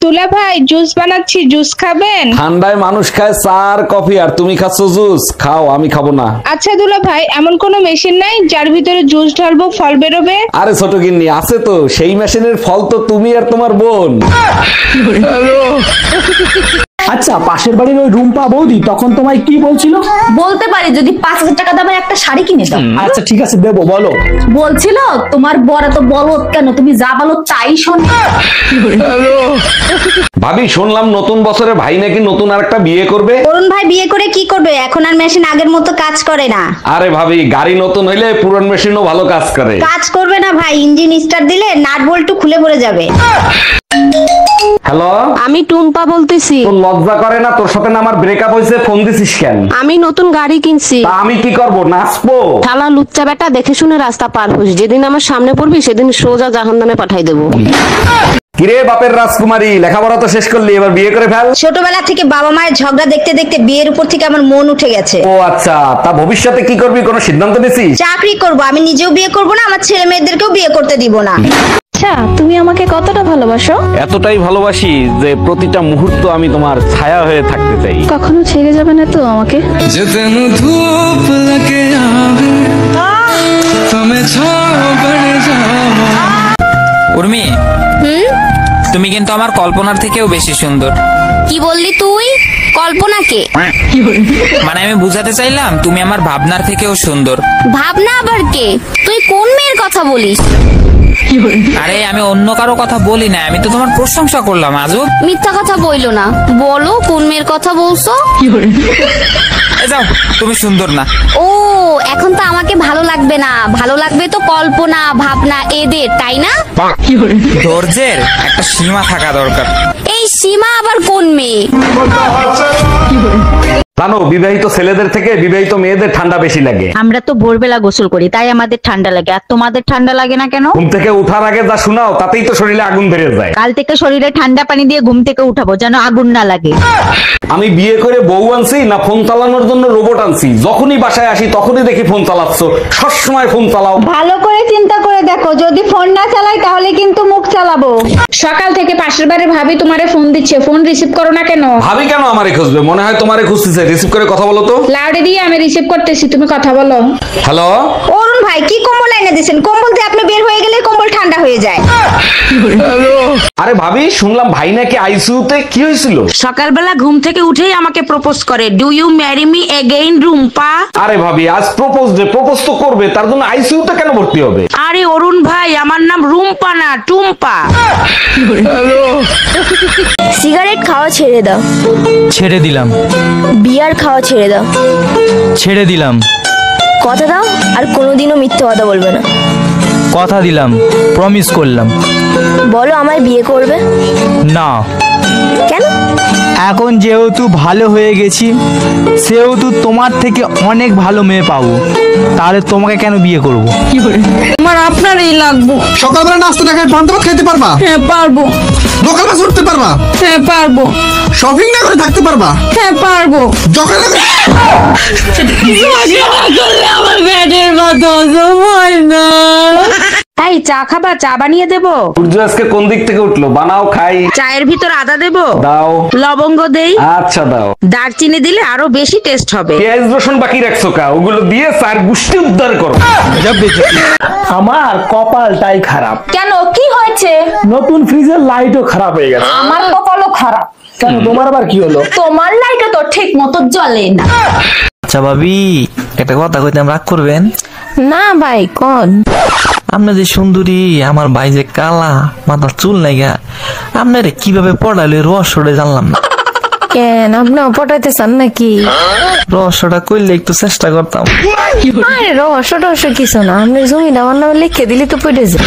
দুলা ভাই জুস বানাচ্ছি, জুস খাবেন? ঠান্ডায় মানুষ খায় চা আর কফি, আর তুমি খাচ্ছ জুস? খাও, আমি খাবো না। আচ্ছা দুলা ভাই, এমন কোন মেশিন নাই যার ভিতরে জুস ঢালবো ফল বেরোবে? আরে ছোট গিন্নি, আছে তো, সেই মেশিনের ফল তো তুমি আর তোমার বোন। আচ্ছা, পাশের বাড়ির ওই রুম্পা বৌদি তখন তোমায় কি বলছিল? বলতে পারি, যদি 5,000 টাকা দামের একটা শাড়ি কিনে দাও। আচ্ছা ঠিক আছে, দেবো, বলো। বলছিল তোমার বড় তো বলো কেন, তুমি যা বলো তাই শোনে। ভাবি, শুনলাম নতুন বছরে ভাই নাকি নতুন আরেকটা বিয়ে করবে। অরুণ ভাই বিয়ে করে কি করবে? এখন আর মেশিন আগের মতো কাজ করে না। আরে ভাবি, গাড়ি নতুন হইলে পুরান মেশিনও ভালো কাজ করে। কাজ করবে না ভাই, ইঞ্জিন স্টার্ট দিলে নাট বল্টু খুলে পড়ে যাবে। হ্যালো, আমি টুম্পা বলতেছি। তোর লজ্জা করে না? তোর সাথে না আমার ব্রেকআপ হয়েছে, ফোন দিছিস কেন? আমি নতুন গাড়ি কিনছি। তা আমি কি করব, নাচবো? শালা লুচ্চা বেটা, দেখে শুনে রাস্তা পার হোস, যেদিন আমার সামনে পড়বি সেদিন সোজা জাহান্নামে পাঠাই দেবো। কিরে বাপের রাজকুমারী, লেখাপড়া তো শেষ করলি, এবার বিয়ে করে ফেল। ছোটবেলা থেকে বাবা মায়ের ঝগড়া দেখতে দেখতে বিয়ের উপর থেকে আমার মন উঠে গেছে। ও আচ্ছা, তা ভবিষ্যতে কি করবি, কোনো সিদ্ধান্ত নিছিস? চাকরি করব, আমি নিজেও বিয়ে করব না, আমার ছেলে মেয়েদেরকেও বিয়ে করতে দিব না। আচ্ছা, তুমি আমাকে কতটা ভালোবাসো? এতটাই ভালোবাসি যে প্রতিটা মুহূর্ত আমি তোমার ছায়া হয়ে থাকতে চাই। কখনো ছেড়ে যাবে না তো আমাকে? উর্মি, তুমি কিন্তু আমার কল্পনার থেকেও বেশি সুন্দর। কি বললি তুই? কল্পনাকে? মানে আমি বুঝাতে চাইলাম তুমি আমার ভাবনার থেকেও সুন্দর। ভাবনা আবার কে? তুই কোন মেয়ের কথা বলিস? আরে আমি অন্য কারো কথা বলি না, আমি তো তোমার প্রশংসা করলাম। আজব মিথ্যা কথা বইলো না, বলো কোন মেয়ের কথা বলছো? যাও, তুমি সুন্দর না। ও, এখন তো আমাকে ভালো লাগবে না, ভালো লাগবে তো কল্পনা ভাবনা এদের, তাই না? ধৈর্যের একটা সীমা থাকা দরকার। এই সীমা আবার কোন মেয়ে? জানো, বিবাহিত ছেলেদের থেকে বিবাহিত মেয়েদের ঠান্ডা বেশি লাগে। আমরা তো ভোরবেলা গোসল করি, তাই আমাদের ঠান্ডা লাগে, আর তোমাদের ঠান্ডা লাগে না কেন? ঘুম থেকে উঠার আগে যা শোনাও তাতেই তো শরীরে আগুন ধরে যায়। কাল থেকে শরীরে ঠান্ডা পানি দিয়ে ঘুম থেকে উঠাবো, যেন আগুন না লাগে। আমি বিয়ে করে বউ আনছি না ফোন চালানোর জন্য রোবট আনছি? যখনই বাসায় আসি তখনই দেখি ফোন চালাচ্ছ, সবসময় ফোন চালাও। ভালো করে চিন্তা করে দেখো, যদি ফোন না চালাই তাহলে কিন্তু মুখ চালাবো। সকাল থেকে পাশের বাড়ির ভাবি তোমারে ফোন দিচ্ছে, ফোন রিসিভ করো না কেন? ভাবি কেন আমারে খুঁজবে? মনে হয় তোমারে খুঁজতেছে। রিসিভ করে কথা বলো তো। লাউডে দিয়ে আমি রিসিভ করতেছি, তুমি কথা বলো। হ্যালো অরুণ ভাই, কি কম্বল এনে দিয়েছেন? কম্বল দিয়ে আপনি বের হয়ে গেলে কম্বল ঠান্ডা হয়ে যায়। আরে ভাবি, শুনলাম ভাই নাকি আইসিইউতে। কি হয়েছিল? সকালবেলা ঘুম থেকে উঠেই আমাকে প্রপোজ করে, do you marry me again Rumpa? আরে ভাবি, আজ প্রপোজ ডে, প্রপোজ তো করবে, তার জন্য আইসিইউতে কেন ভর্তি হবে? আরে অরুণ ভাই, আমার নাম রুম্পা না টুম্পা। সিগারেট খাওয়া ছেড়ে দাও। ছেড়ে দিলাম। বিয়ার খাওয়া ছেড়ে দাও। ছেড়ে দিলাম। কথা দাও আর কোনোদিনও মিথ্যে কথা বলবে না। কথা দিলাম, প্রমিস করলাম। বলো আমায় বিয়ে করবে? না। কেন? এখন যেহেতু ভালো হয়ে গেছি, সেহেতু তোমার থেকে অনেক ভালো মেয়ে পাবো, তাহলে তোমাকে কেন বিয়ে করব? আমার আপনারই লাগবো। সকালবেলা নাস্তা না খেয়ে পান্তা ভাত খেতে পারবা? হ্যাঁ পারবো। লোকাল বাস উঠতে পারবা? হ্যাঁ পারবো। শপিং না করে থাকতে পারবা? হ্যাঁ পারবো। যখন আমার ব্যাটের কথা হয় না। তাই চা খাবা? চা বানিয়ে দেবো? সূর্য আজকে কোন দিক থেকে উঠলো? বানাও, খাই। চায়ের ভিতর আদা দেবো? দাও। লবঙ্গ দেই? আচ্ছা দাও। দারচিনি দিলে আরো বেশি টেস্ট হবে। পেঁয়াজ রসুন বাকি রাখছো কা? ওগুলো দিয়ে চার গুষ্টি উদ্ধার করো। আমার কপালটাই খারাপ। কেন, কি হয়েছে? নতুন ফ্রিজের লাইটও খারাপ হয়ে গেছে। আমার কপালও খারাপ। কেন, তোমার আবার কি হলো? তোমার লাইটও তো ঠিক মতো জ্বলে না। আচ্ছা ভাবি, একটা কথা কইতে রাগ করবেন না ভাই, কোন? আপনি যে সুন্দরী, আমার ভাই যে কালা, মাথার চুল নাইগা, আপনারে কিভাবে পড়াইলে রহস্যটা জানলাম না। কেন, আপনিও পটাইতে চান নাকি? রহস্যটা কইলে একটু চেষ্টা করতাম। আরে রহস্য টহস্য কিছু না, আপনি জমিটা আমার নামে লিখে দিলি তো পড়ে যায়।